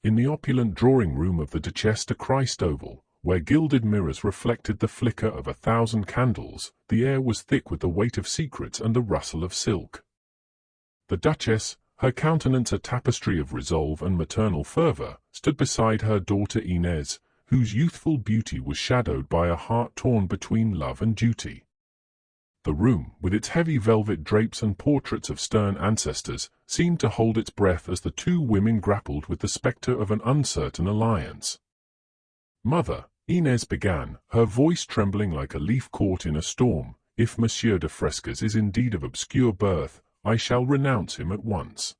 In the opulent drawing-room of the Duchesse de Christoval, where gilded mirrors reflected the flicker of 1,000 candles, the air was thick with the weight of secrets and the rustle of silk. The Duchess, her countenance a tapestry of resolve and maternal fervor, stood beside her daughter Inez, whose youthful beauty was shadowed by a heart torn between love and duty. The room, with its heavy velvet drapes and portraits of stern ancestors, seemed to hold its breath as the two women grappled with the spectre of an uncertain alliance. "Mother," Inez began, her voice trembling like a leaf caught in a storm, "if Monsieur de Fresques is indeed of obscure birth, I shall renounce him at once.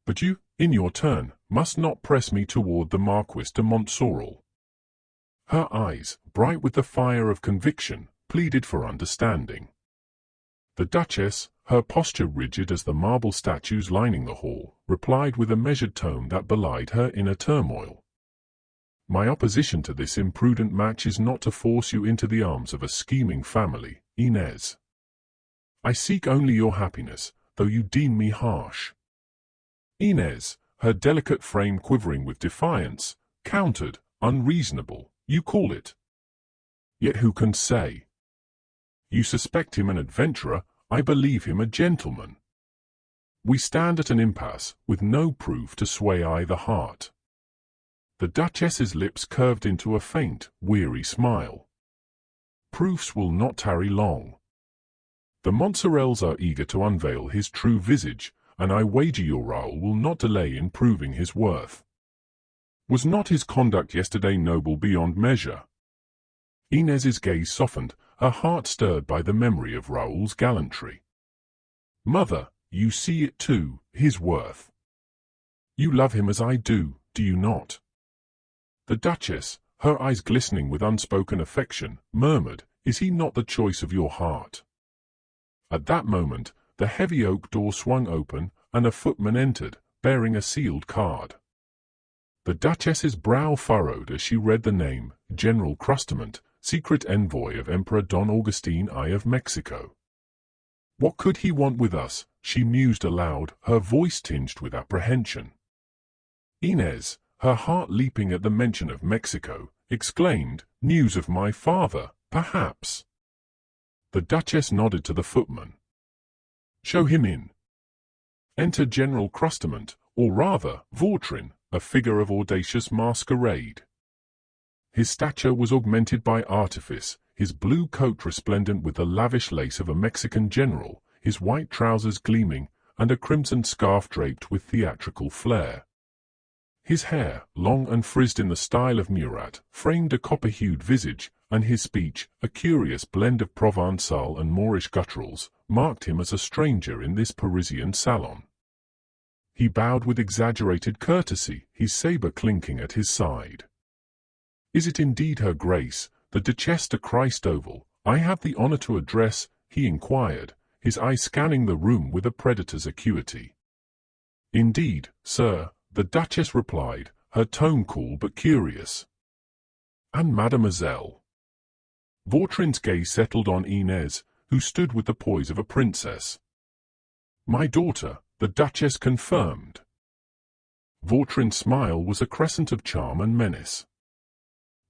But you, in your turn, must not press me toward the Marquis de Montsorel." Her eyes, bright with the fire of conviction, pleaded for understanding. The Duchess, her posture rigid as the marble statues lining the hall, replied with a measured tone that belied her inner turmoil. "My opposition to this imprudent match is not to force you into the arms of a scheming family, Inez. I seek only your happiness, though you deem me harsh." Inez, her delicate frame quivering with defiance, countered, "Unreasonable, you call it. Yet who can say? You suspect him an adventurer, I believe him a gentleman. We stand at an impasse, with no proof to sway either heart." The Duchess's lips curved into a faint, weary smile. "Proofs will not tarry long. The Montsorels are eager to unveil his true visage, and I wager your Raoul will not delay in proving his worth. Was not his conduct yesterday noble beyond measure?" Inez's gaze softened, her heart stirred by the memory of Raoul's gallantry. "Mother, you see it too, his worth. You love him as I do you not?" The Duchess, her eyes glistening with unspoken affection, murmured, "Is he not the choice of your heart?" At that moment, the heavy oak door swung open, and a footman entered, bearing a sealed card. The Duchess's brow furrowed as she read the name, General Crustamment, secret envoy of Emperor Don Agustin I of Mexico. "What could he want with us?" she mused aloud, her voice tinged with apprehension. Inez, her heart leaping at the mention of Mexico, exclaimed, "News of my father, perhaps." The Duchess nodded to the footman. "Show him in." Entered General Crustamment, or rather, Vautrin, a figure of audacious masquerade. His stature was augmented by artifice, his blue coat resplendent with the lavish lace of a Mexican general, his white trousers gleaming, and a crimson scarf draped with theatrical flair. His hair, long and frizzed in the style of Murat, framed a copper-hued visage, and his speech, a curious blend of Provençal and Moorish gutturals, marked him as a stranger in this Parisian salon. He bowed with exaggerated courtesy, his sabre clinking at his side. "Is it indeed her grace, the Duchesse de Christoval, I have the honor to address?" he inquired, his eyes scanning the room with a predator's acuity. "Indeed, sir," the Duchess replied, her tone cool but curious. "And mademoiselle?" Vautrin's gaze settled on Inez, who stood with the poise of a princess. "My daughter," the Duchess confirmed. Vautrin's smile was a crescent of charm and menace.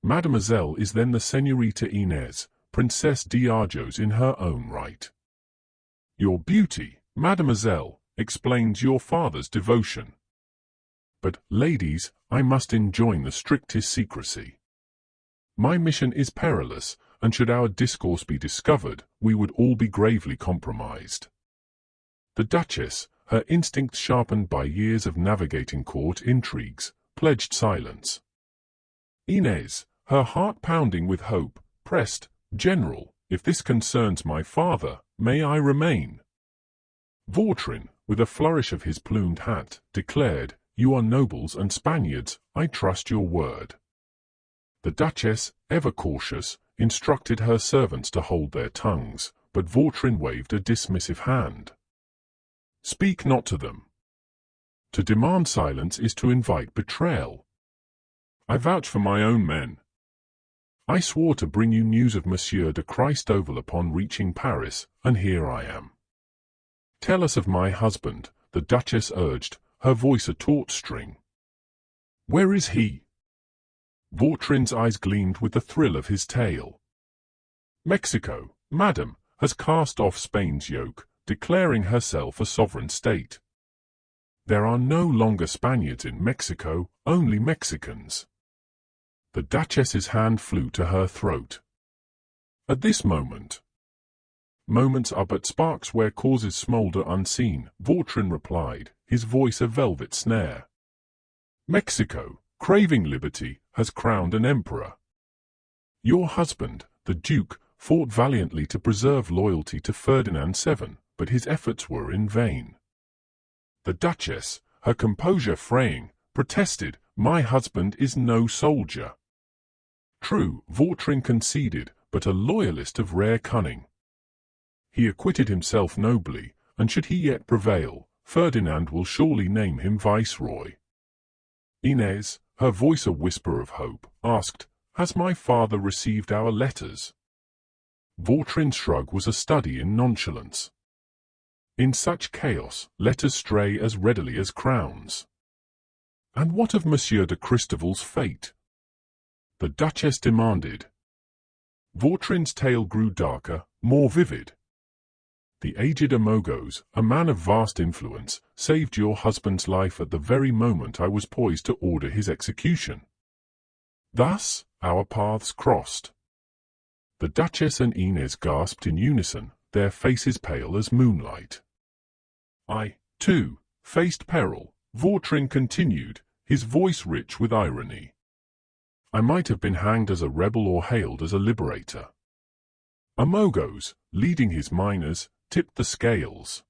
"Mademoiselle is then the Señorita Inez, Princess d'Argos in her own right. Your beauty, mademoiselle, explains your father's devotion. But, ladies, I must enjoin the strictest secrecy. My mission is perilous, and should our discourse be discovered, we would all be gravely compromised." The Duchess, her instincts sharpened by years of navigating court intrigues, pledged silence. Inez, her heart pounding with hope, pressed, "General, if this concerns my father, may I remain?" Vautrin, with a flourish of his plumed hat, declared, "You are nobles and Spaniards, I trust your word." The Duchess, ever cautious, instructed her servants to hold their tongues, but Vautrin waved a dismissive hand. "Speak not to them. To demand silence is to invite betrayal. I vouch for my own men. I swore to bring you news of Monsieur de Christoval upon reaching Paris, and here I am." "Tell us of my husband," the Duchess urged, her voice a taut string. Where is he? Vautrin's eyes gleamed with the thrill of his tale. Mexico, madam, has cast off Spain's yoke, declaring herself a sovereign state. There are no longer Spaniards in Mexico, only Mexicans. The Duchess's hand flew to her throat. At this moment, moments are but sparks where causes smoulder unseen, Vautrin replied, his voice a velvet snare. Mexico, craving liberty, has crowned an emperor. Your husband, the Duke, fought valiantly to preserve loyalty to Ferdinand VII, but his efforts were in vain. The Duchess, her composure fraying, protested, "My husband is no soldier." True, Vautrin conceded, but a loyalist of rare cunning. He acquitted himself nobly, and should he yet prevail, Ferdinand will surely name him viceroy. Inez, her voice a whisper of hope, asked, "Has my father received our letters?" Vautrin's shrug was a study in nonchalance. In such chaos, letters stray as readily as crowns. And what of Monsieur de Cristoval's fate? The Duchess demanded. Vautrin's tale grew darker, more vivid. The aged Amogos, a man of vast influence, saved your husband's life at the very moment I was poised to order his execution. Thus, our paths crossed. The Duchess and Inez gasped in unison, their faces pale as moonlight. I, too, faced peril, Vautrin continued, his voice rich with irony. I might have been hanged as a rebel or hailed as a liberator. Amogos, leading his miners, tipped the scales.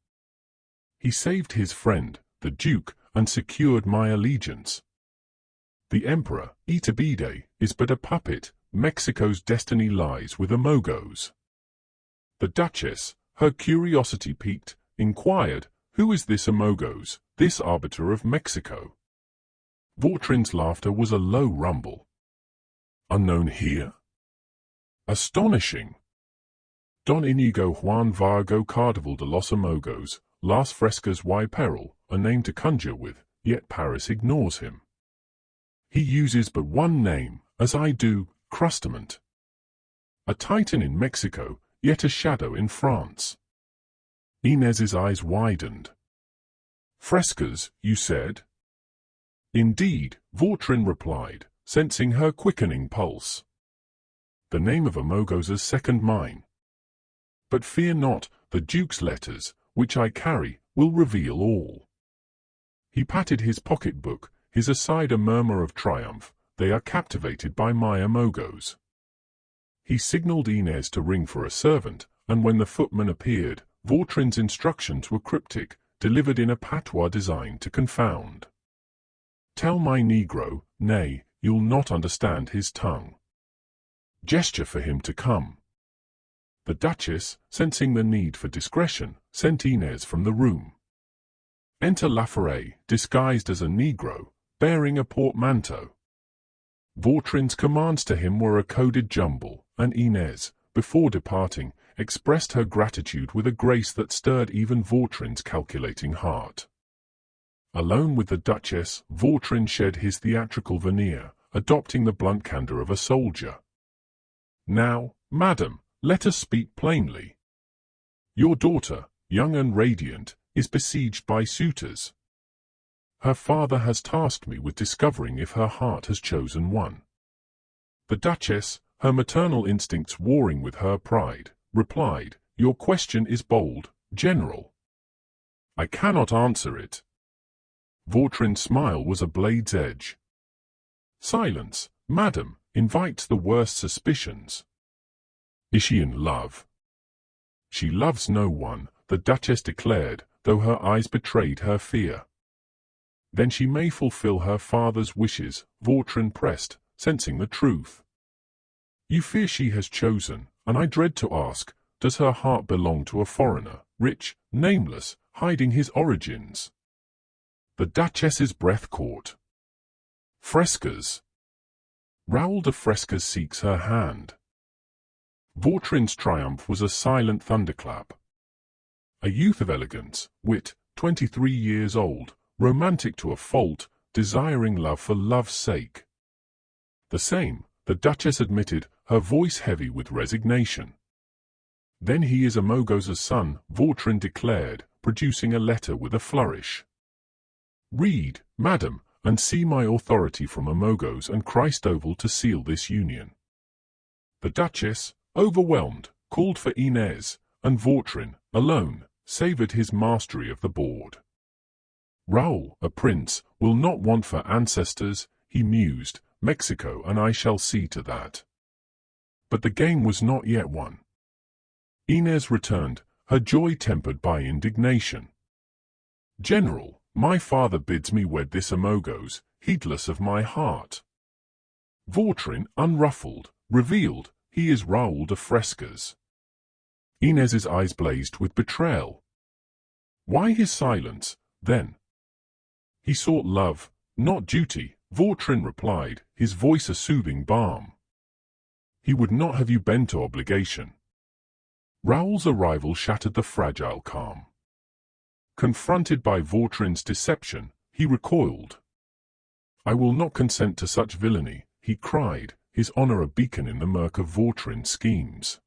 He saved his friend, the Duke, and secured my allegiance. The Emperor, Iturbide, is but a puppet. Mexico's destiny lies with Amogos. The Duchess, her curiosity piqued, inquired, "Who is this Amogos, this arbiter of Mexico?" Vautrin's laughter was a low rumble. Unknown here? Astonishing! Don Inigo Juan Vargo Cardival de los Amogos, Las Frescas y Peril, a name to conjure with, yet Paris ignores him. He uses but one name, as I do, Crustament. A titan in Mexico, yet a shadow in France. Inez's eyes widened. Frescas, you said? Indeed, Vautrin replied, sensing her quickening pulse. The name of Amogos is second mine. But fear not, the Duke's letters, which I carry, will reveal all. He patted his pocketbook, his aside a murmur of triumph. They are captivated by my Amogos. He signaled Inez to ring for a servant, and when the footman appeared, Vautrin's instructions were cryptic, delivered in a patois designed to confound. Tell my Negro, nay, you'll not understand his tongue. Gesture for him to come. The Duchess, sensing the need for discretion, sent Inez from the room. Enter Laforet, disguised as a Negro, bearing a portmanteau. Vautrin's commands to him were a coded jumble, and Inez, before departing, expressed her gratitude with a grace that stirred even Vautrin's calculating heart. Alone with the Duchess, Vautrin shed his theatrical veneer, adopting the blunt candor of a soldier. Now, madam, let us speak plainly. Your daughter, young and radiant, is besieged by suitors. Her father has tasked me with discovering if her heart has chosen one. The Duchess, her maternal instincts warring with her pride, replied, "Your question is bold, General. I cannot answer it." Vautrin's smile was a blade's edge. Silence, madam, invites the worst suspicions. Is she in love? She loves no one, the Duchess declared, though her eyes betrayed her fear. Then she may fulfill her father's wishes, Vautrin pressed, sensing the truth. You fear she has chosen, and I dread to ask, does her heart belong to a foreigner, rich, nameless, hiding his origins? The Duchess's breath caught. Frescas. Raoul de Frescas seeks her hand. Vautrin's triumph was a silent thunderclap. A youth of elegance, wit, 23 years old, romantic to a fault, desiring love for love's sake. The same, the Duchess admitted, her voice heavy with resignation. Then he is Imogo's son, Vautrin declared, producing a letter with a flourish. Read, madam, and see my authority from Imogo's and Christoval to seal this union. The Duchess, overwhelmed, called for Inez, and Vautrin, alone, savoured his mastery of the board. Raoul, a prince, will not want for ancestors, he mused, Mexico, and I shall see to that. But the game was not yet won. Inez returned, her joy tempered by indignation. General, my father bids me wed this Imogo's, heedless of my heart. Vautrin, unruffled, revealed, he is Raoul de Frescas. Inez's eyes blazed with betrayal. Why his silence, then? He sought love, not duty, Vautrin replied, his voice a soothing balm. He would not have you bend to obligation. Raoul's arrival shattered the fragile calm. Confronted by Vautrin's deception, he recoiled. I will not consent to such villainy, he cried, his honor a beacon in the murk of Vautrin's schemes.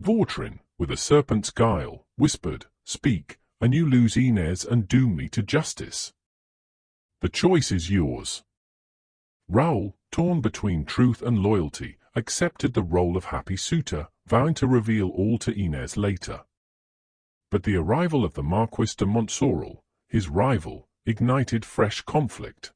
Vautrin, with a serpent's guile, whispered, Speak, and you lose Inez and doom me to justice. The choice is yours. Raoul, torn between truth and loyalty, accepted the role of happy suitor, vowing to reveal all to Inez later. But the arrival of the Marquis de Montsorel, his rival, ignited fresh conflict.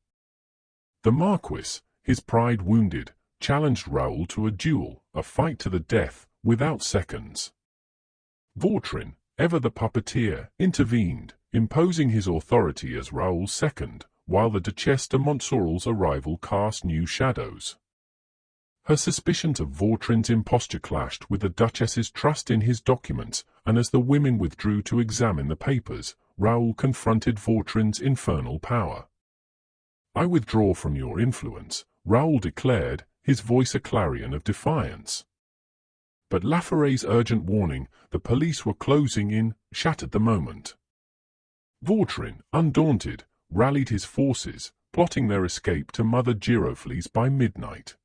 The Marquis, his pride wounded, challenged Raoul to a duel, a fight to the death, without seconds. Vautrin, ever the puppeteer, intervened, imposing his authority as Raoul's second, while the Duchesse de Montsorel's arrival cast new shadows. Her suspicions of Vautrin's imposture clashed with the Duchess's trust in his documents, and as the women withdrew to examine the papers, Raoul confronted Vautrin's infernal power. I withdraw from your influence, Raoul declared, his voice a clarion of defiance. But Laforet's urgent warning, the police were closing in, shattered the moment. Vautrin, undaunted, rallied his forces, plotting their escape to Mother Giroflee's by midnight.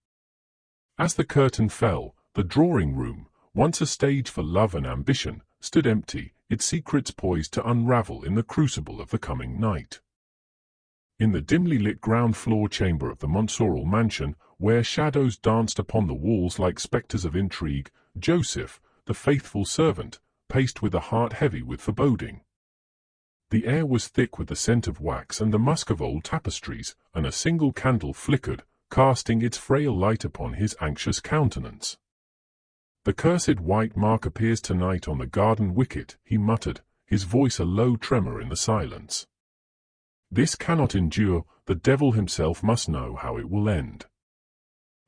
As the curtain fell, the drawing room, once a stage for love and ambition, stood empty, its secrets poised to unravel in the crucible of the coming night. In the dimly lit ground-floor chamber of the Montsorel mansion, where shadows danced upon the walls like spectres of intrigue, Joseph, the faithful servant, paced with a heart heavy with foreboding. The air was thick with the scent of wax and the musk of old tapestries, and a single candle flickered, casting its frail light upon his anxious countenance. The cursed white mark appears tonight on the garden wicket, he muttered, his voice a low tremor in the silence. This cannot endure, the devil himself must know how it will end.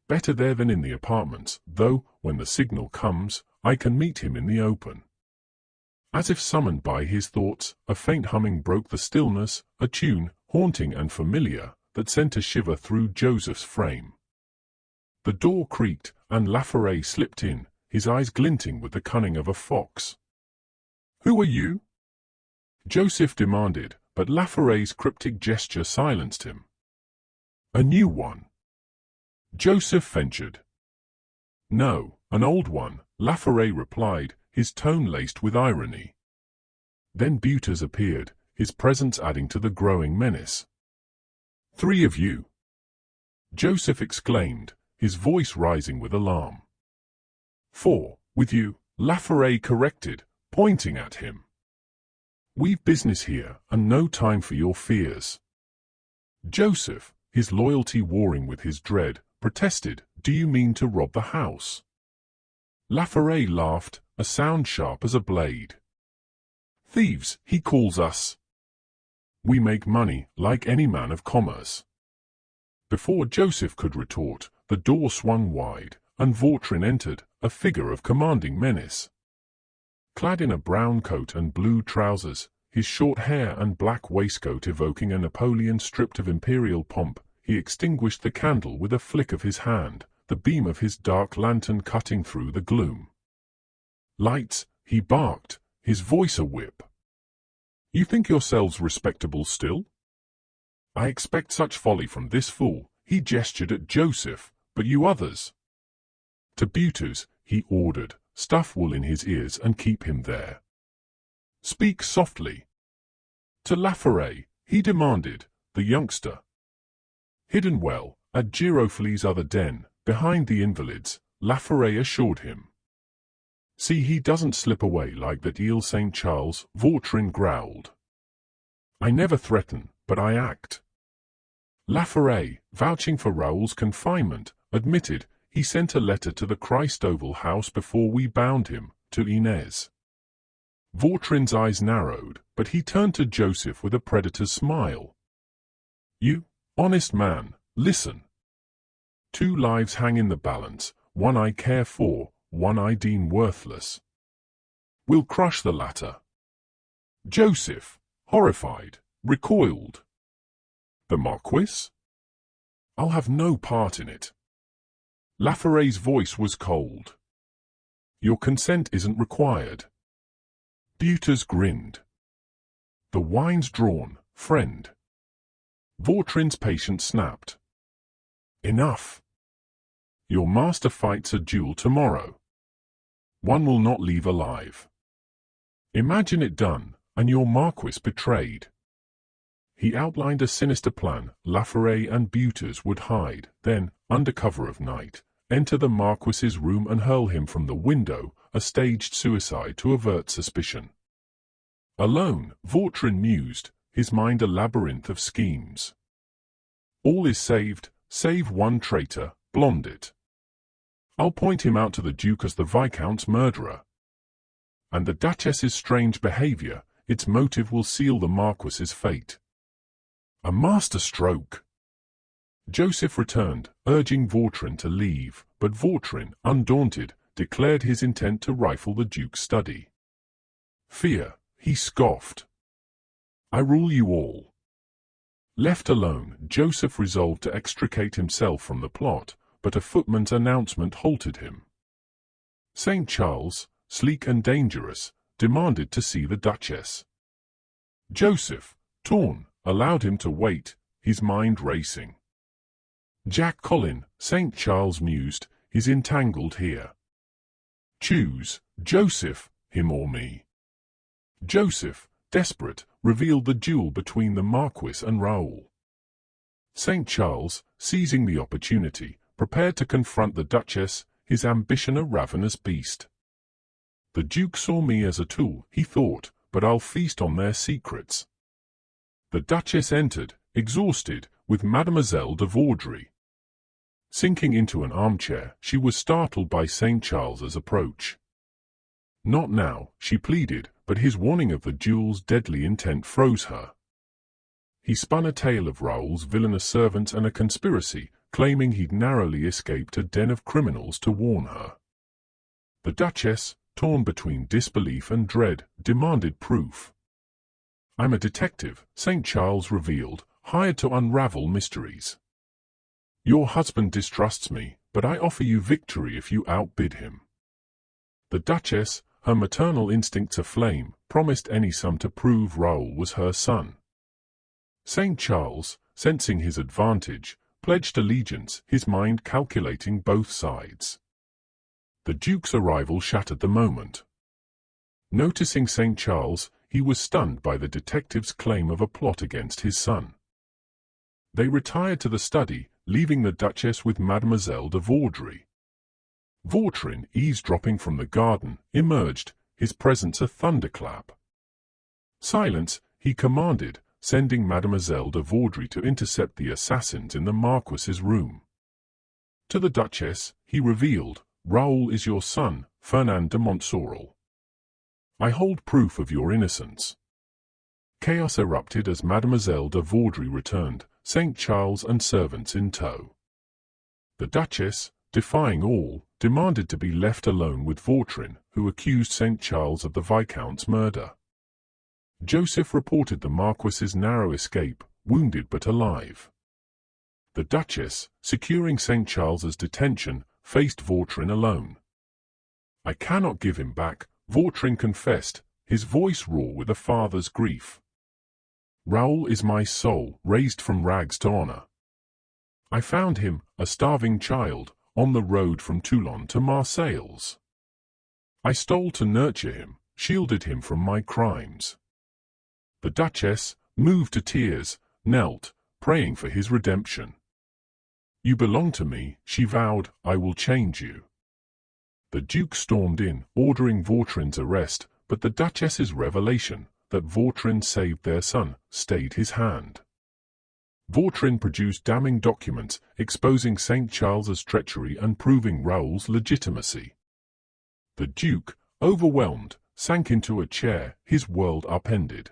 Better there than in the apartments, though, when the signal comes, I can meet him in the open. As if summoned by his thoughts, a faint humming broke the stillness, a tune, haunting and familiar, that sent a shiver through Joseph's frame. The door creaked, and Laforet slipped in, his eyes glinting with the cunning of a fox. "Who are you?" Joseph demanded, but Laforet's cryptic gesture silenced him. "A new one," Joseph ventured. "No, an old one," Laforet replied, his tone laced with irony. Then Butters appeared, his presence adding to the growing menace. "Three of you!" Joseph exclaimed, his voice rising with alarm. "Four, with you," Laforet corrected, pointing at him. "We've business here, and no time for your fears." Joseph, his loyalty warring with his dread, protested, "Do you mean to rob the house?" Laforet laughed, a sound sharp as a blade. "Thieves, he calls us. We make money, like any man of commerce." Before Joseph could retort, the door swung wide, and Vautrin entered, a figure of commanding menace. Clad in a brown coat and blue trousers, his short hair and black waistcoat evoking a Napoleon stripped of imperial pomp, he extinguished the candle with a flick of his hand, the beam of his dark lantern cutting through the gloom. "Lights," he barked, his voice a whip. "You think yourselves respectable still?" I expect such folly from this fool. He gestured at Joseph. But you others. To Butters, he ordered, stuff wool in his ears and keep him there. Speak softly. To Laforet, he demanded, the youngster. Hidden well, at Giroflee's other den, behind the invalids, Laforet assured him. See he doesn't slip away like that eel St. Charles, Vautrin growled. I never threaten, but I act. Laforet, vouching for Raoul's confinement, admitted he sent a letter to the Christoval house before we bound him, to Inez. Vautrin's eyes narrowed, but he turned to Joseph with a predator's smile. You, honest man, listen. 2 lives hang in the balance, one I care for, one I deem worthless. We'll crush the latter. Joseph, horrified, recoiled. The Marquis? I'll have no part in it. Laforet's voice was cold. Your consent isn't required. Butters grinned. The wine's drawn, friend. Vautrin's patience snapped. Enough. Your master fights a duel tomorrow. One will not leave alive. Imagine it done, and your Marquis betrayed. He outlined a sinister plan. Laforet and Butters would hide, then, under cover of night, enter the Marquis's room and hurl him from the window, a staged suicide to avert suspicion. Alone, Vautrin mused, his mind a labyrinth of schemes. All is saved, save one traitor, Blondit. I'll point him out to the Duke as the Viscount's murderer. And the Duchess's strange behavior, its motive will seal the Marquis's fate. A master stroke. Joseph returned, urging Vautrin to leave, but Vautrin, undaunted, declared his intent to rifle the Duke's study. Fear, he scoffed. I rule you all. Left alone, Joseph resolved to extricate himself from the plot, but a footman's announcement halted him. St. Charles, sleek and dangerous, demanded to see the Duchess. Joseph, torn, allowed him to wait, his mind racing. Jack Colin, St. Charles mused, is entangled here. Choose, Joseph, him or me. Joseph, desperate, revealed the duel between the Marquis and Raoul. St. Charles, seizing the opportunity, prepared to confront the Duchess, his ambition a ravenous beast. The Duke saw me as a tool, he thought, but I'll feast on their secrets. The Duchess entered, exhausted, with Mademoiselle de Vaudry. Sinking into an armchair, she was startled by St. Charles's approach. Not now, she pleaded, but his warning of the duel's deadly intent froze her. He spun a tale of Raoul's villainous servants and a conspiracy, claiming he'd narrowly escaped a den of criminals to warn her. The Duchess, torn between disbelief and dread, demanded proof. I'm a detective, St. Charles revealed, hired to unravel mysteries. Your husband distrusts me, but I offer you victory if you outbid him. The Duchess, her maternal instincts aflame, promised any sum to prove Raoul was her son. St. Charles, sensing his advantage, pledged allegiance, his mind calculating both sides. The Duke's arrival shattered the moment. Noticing St. Charles, he was stunned by the detective's claim of a plot against his son. They retired to the study, leaving the Duchess with Mademoiselle de Vaudry. Vautrin, eavesdropping from the garden, emerged, his presence a thunderclap. Silence, he commanded, sending Mademoiselle de Vaudry to intercept the assassins in the Marquis's room. To the Duchess, he revealed, Raoul is your son, Fernand de Montsorel. I hold proof of your innocence. Chaos erupted as Mademoiselle de Vaudry returned, St. Charles and servants in tow. The Duchess, defying all, demanded to be left alone with Vautrin, who accused St. Charles of the Viscount's murder. Joseph reported the Marquis's narrow escape, wounded but alive. The Duchess, securing St. Charles's detention, faced Vautrin alone. I cannot give him back, Vautrin confessed, his voice raw with a father's grief. Raoul is my soul, raised from rags to honor. I found him, a starving child, on the road from Toulon to Marseilles. I stole to nurture him, shielded him from my crimes. The Duchesse, moved to tears, knelt, praying for his redemption. You belong to me, she vowed, I will change you. The Duke stormed in, ordering Vautrin's arrest, but the Duchess's revelation, that Vautrin saved their son, stayed his hand. Vautrin produced damning documents, exposing St. Charles's treachery and proving Raoul's legitimacy. The Duke, overwhelmed, sank into a chair, his world upended.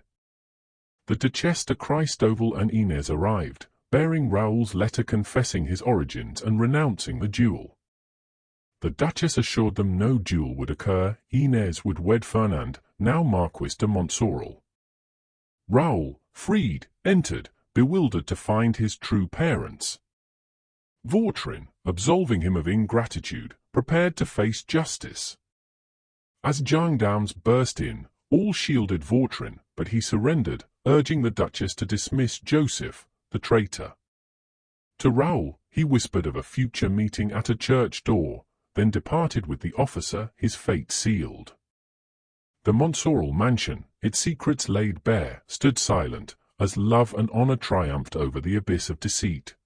The Duchesse de Christoval and Inez arrived, bearing Raoul's letter confessing his origins and renouncing the duel. The Duchess assured them no duel would occur, Inez would wed Fernand, now Marquis de Montsorel. Raoul, freed, entered, bewildered to find his true parents. Vautrin, absolving him of ingratitude, prepared to face justice. As gendarmes burst in, all shielded Vautrin, but he surrendered, urging the Duchess to dismiss Joseph, the traitor. To Raoul, he whispered of a future meeting at a church door, then departed with the officer, his fate sealed. The Montsorel mansion, its secrets laid bare, stood silent, as love and honor triumphed over the abyss of deceit.